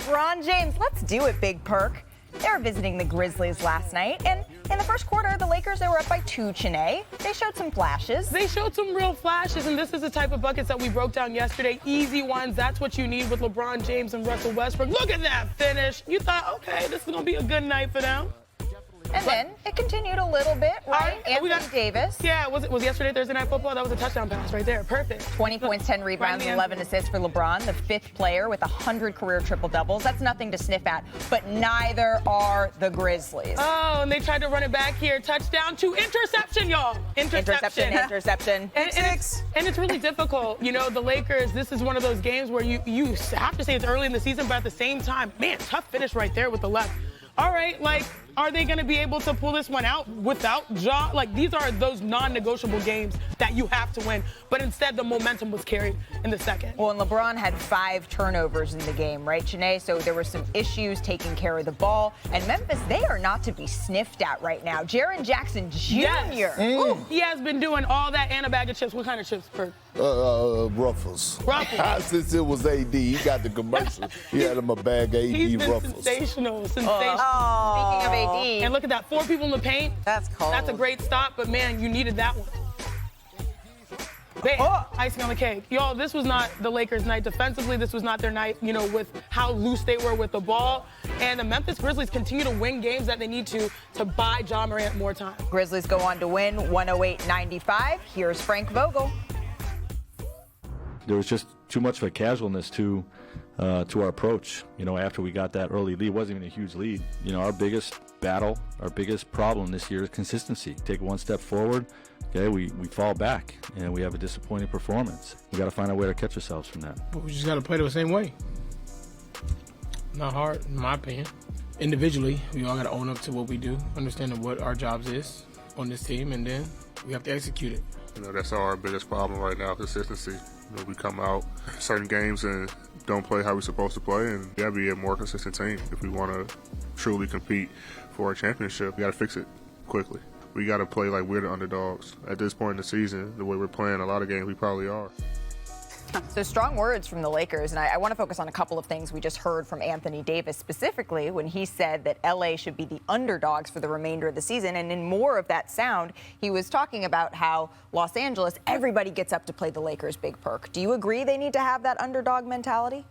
LeBron James, let's do it, Big Perk. They were visiting the Grizzlies last night, and in the first quarter, the Lakers, they were up by 2, Chiney. They showed some flashes. They showed some real flashes, and this is the type of buckets that we broke down yesterday. Easy ones. That's what you need with LeBron James and Russell Westbrook. Look at that finish. You thought, okay, this is going to be a good night for them. And then it continued a little bit, right? Anthony Davis. Yeah, was yesterday Thursday Night Football? That was a touchdown pass right there. Perfect. 20 points, 10 rebounds, 11 assists for LeBron, the 5th player with 100 career triple-doubles. That's nothing to sniff at, but neither are the Grizzlies. Oh, and they tried to run it back here. Touchdown to interception, y'all. Interception. And it's really difficult. You know, the Lakers, this is one of those games where you have to say it's early in the season, but at the same time, man, tough finish right there with the left. All right, like, are they going to be able to pull this one out without Ja? Like, these are those non-negotiable games that you have to win. But instead, the momentum was carried in the second. Well, and LeBron had 5 turnovers in the game, right, Chiney? So there were some issues taking care of the ball. And Memphis, they are not to be sniffed at right now. Jaren Jackson Jr. Yes. Ooh, he has been doing all that and a bag of chips. What kind of chips, Perk? Ruffles. Since it was AD, he got the commercial. He had him a bag of AD He's been Ruffles. Sensational. Speaking of AD. And look at that, 4 people in the paint. That's cold. That's a great stop, but man, you needed that one. Bam, icing on the cake. Y'all, this was not the Lakers' night. Defensively, this was not their night, you know, with how loose they were with the ball. And the Memphis Grizzlies continue to win games that they need to buy Ja Morant more time. Grizzlies go on to win 108-95. Here's Frank Vogel. There was just too much of a casualness to our approach. You know, after we got that early lead, it wasn't even a huge lead. You know, our biggest battle, our biggest problem this year is consistency. Take one step forward, okay, we fall back, and we have a disappointing performance. We got to find a way to catch ourselves from that. But we just got to play the same way. Not hard, in my opinion. Individually, we all got to own up to what we do, understanding what our jobs is on this team, and then we have to execute it. You know, that's our biggest problem right now, consistency. You know, we come out certain games and don't play how we're supposed to play, and we got to be a more consistent team if we want to truly compete for a championship. We got to fix it quickly. We got to play like we're the underdogs. At this point in the season, the way we're playing a lot of games, we probably are. So strong words from the Lakers, and I want to focus on a couple of things we just heard from Anthony Davis, specifically when he said that LA should be the underdogs for the remainder of the season. And in more of that sound, he was talking about how Los Angeles, everybody gets up to play the Lakers, Big Perk. Do you agree they need to have that underdog mentality?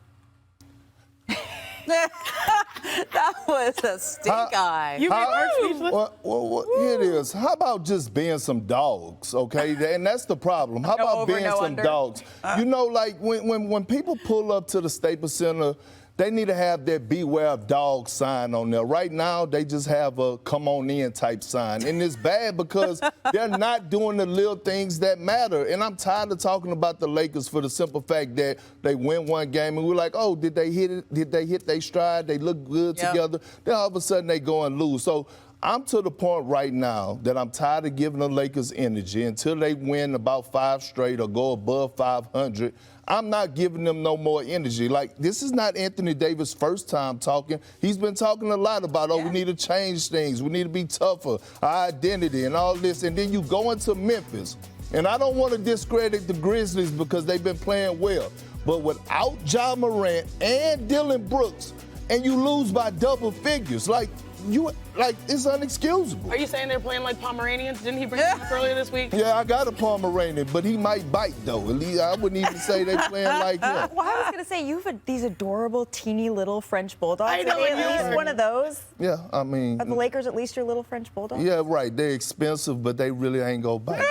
That was a stink eye. You are speechless? Well, here it is. How about just being some dogs, okay? And that's the problem. How about over, being no some under. dogs? You know, like when people pull up to the Staples Center, they need to have that beware of dog sign on there. Right now, they just have a come on in type sign. And it's bad because they're not doing the little things that matter. And I'm tired of talking about the Lakers for the simple fact that they win one game and we're like, oh, did they hit it? Did they hit their stride? They look good together. Then all of a sudden they go and lose. So I'm to the point right now that I'm tired of giving the Lakers energy until they win about 5 straight or go above 500. I'm not giving them no more energy. Like, this is not Anthony Davis' first time talking. He's been talking a lot about, we need to change things. We need to be tougher, our identity and all this. And then you go into Memphis. And I don't want to discredit the Grizzlies because they've been playing well. But without Ja Morant and Dillon Brooks, and you lose by double figures, it's unexcusable. Are you saying they're playing like Pomeranians? Didn't he bring them up earlier this week? Yeah, I got a Pomeranian, but he might bite, though. At least I wouldn't even say they're playing like him. Well, I was going to say, you have these adorable, teeny little French bulldogs. I know, Are they at least one of those? Yeah, I mean. Are the Lakers at least your little French bulldogs? Yeah, right. They're expensive, but they really ain't gonna bite.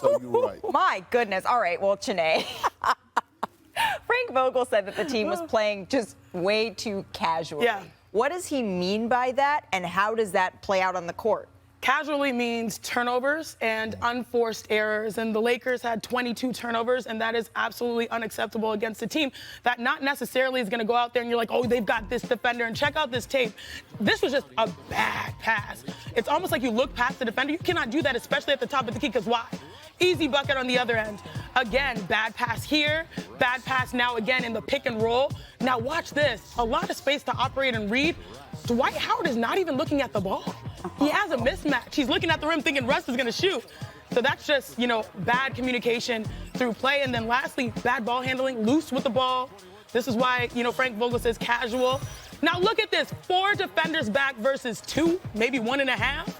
So you're right. My goodness. All right, well, Chiney. Frank Vogel said that the team was playing just way too casually. Yeah. What does he mean by that, and how does that play out on the court? Casually means turnovers and unforced errors, and the Lakers had 22 turnovers, and that is absolutely unacceptable against a team that not necessarily is going to go out there and you're like, oh, they've got this defender, and check out this tape. This was just a bad pass. It's almost like you look past the defender. You cannot do that, especially at the top of the key, because why? Easy bucket on the other end. Again, bad pass here, bad pass now again in the pick and roll. Now watch this. A lot of space to operate and read. Dwight Howard is not even looking at the ball. He has a mismatch. He's looking at the rim thinking Russ is going to shoot. So that's just, bad communication through play. And then lastly, bad ball handling, loose with the ball. This is why, Frank Vogel says casual. Now look at this, 4 defenders back versus 2, maybe 1.5,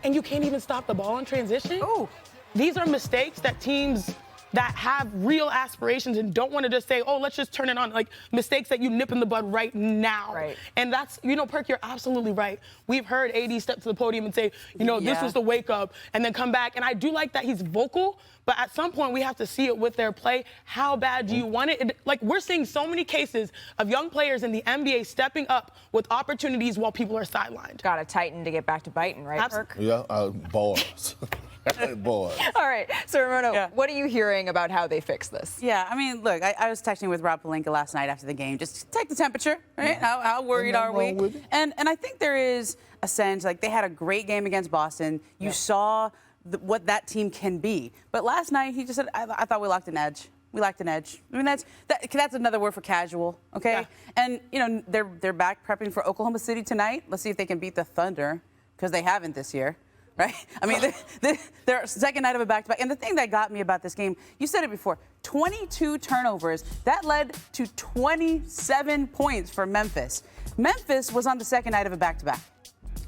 and you can't even stop the ball in transition? Ooh. These are mistakes that teams that have real aspirations and don't want to just say, oh, let's just turn it on. Like mistakes that you nip in the bud right now. Right. And that's, Perk, you're absolutely right. We've heard AD step to the podium and say, this was the wake up, and then come back. And I do like that he's vocal, but at some point we have to see it with their play. How bad do you want it? Like we're seeing so many cases of young players in the NBA stepping up with opportunities while people are sidelined. Got to tighten to get back to biting, right, Perk? Yeah, bars. Bars. All right. So, Ramona, what are you hearing about how they fix this? Yeah, I mean, look, I was texting with Rob Pelinka last night after the game. Just take the temperature, right? How worried are we? And I think there is a sense, like, they had a great game against Boston. You saw what that team can be. But last night, he just said, I thought we lacked an edge. We lacked an edge. I mean, that's another word for casual, okay? Yeah. And, they're back prepping for Oklahoma City tonight. Let's see if they can beat the Thunder, because they haven't this year. Right? I mean, their second night of a back-to-back. And the thing that got me about this game, you said it before, 22 turnovers. That led to 27 points for Memphis. Memphis was on the second night of a back-to-back.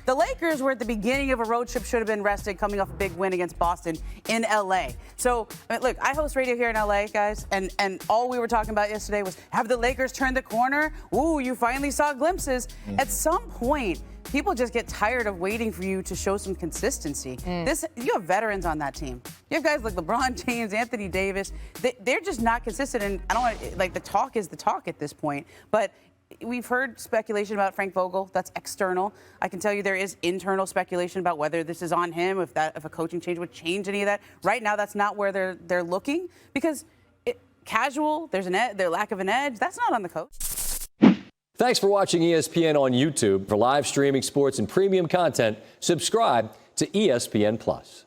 The Lakers were at the beginning of a road trip, should have been rested, coming off a big win against Boston in L.A. So, I mean, look, I host radio here in L.A., guys, and all we were talking about yesterday was, have the Lakers turned the corner? Ooh, you finally saw glimpses. At some point, people just get tired of waiting for you to show some consistency. You have veterans on that team. You have guys like LeBron James, Anthony Davis. They're just not consistent. And I don't want like the talk is the talk at this point. But we've heard speculation about Frank Vogel. That's external. I can tell you there is internal speculation about whether this is on him, if a coaching change would change any of that. Right now, that's not where they're looking because casual. There's their lack of an edge. That's not on the coach. Thanks for watching ESPN on YouTube. For live streaming sports and premium content, subscribe to ESPN+.